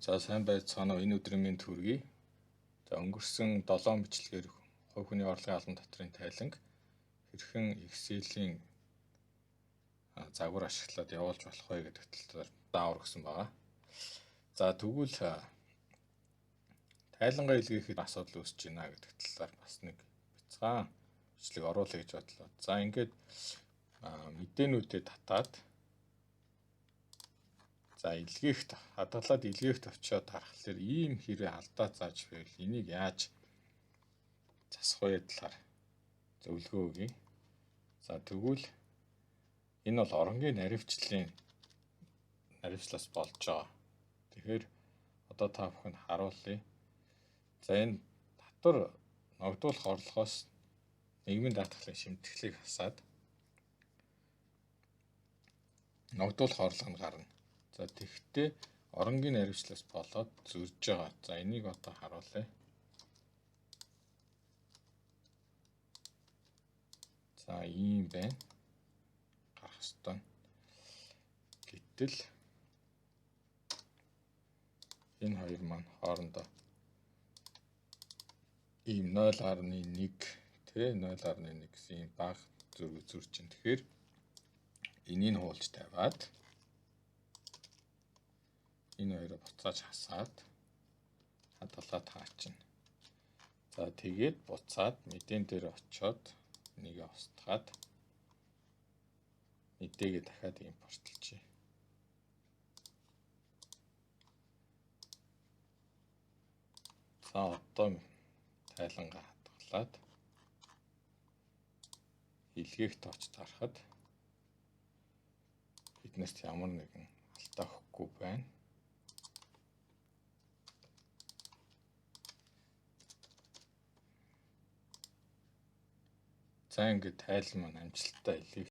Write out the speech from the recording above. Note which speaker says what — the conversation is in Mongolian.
Speaker 1: За сайн байцгаана уу, энэ өдрийн мэнд хүргэе. За өнгөрсөн 7 бичлэгээр хувь хүний орлогын албан татврын тайланг хэрхэн Excel-ийн загвар ашиглаад явуулж болох вэ гэдэг талаар даавар гэсэн байгаа. За тэгвэл тайлангаа илгээхэд асуудал үүсэж байна гэдэг талаар бас нэг бяцхан бичлэг оруулъя гэж бодлоо. За ингээд мэдээнүүдэд татаад за илгээгт хадгалаад илгээгт очиод харахад ийм хэрэг алдаа зааж байвал энийг яаж засах вэ талаар зөвлөгөө өгье. За тэгвэл энэ бол оронгийн наривчлалаас болж байгаа. Тэгэхээр одоо та бүхэнд харуулъя. За энэ татвар ногдуулах орлогоос нийгмийн даатгалын шимтгэлийг хасаад ногдуулах орлого нь гарна. За тэгэхдээ оронгийн наривчлалаас болоод зөрж байгаа. За энийг одоо харуулъя. За ийм байна. Гарах ёстой. Гэтэл энэ хоёр маань хоорондоо ийм 0.1 0.1 гэсэн ийм бага зөрүү зурж чинь. Тэгэхээр энийг хуулж тавиад энэ хоёроо буцааж хасаад хадгалаад хаачна. За тэгээд буцаад мэдэн дээр очиод нэгээ устгаад мэдээгээ дахиад импортлчээ. За одоо тайлангаа хадгалаад илгээгт очиж харахад биднэрт ямар нэгэн алдаа өгөхгүй байна. За ингээд тайлан маань амжилттай илгээгт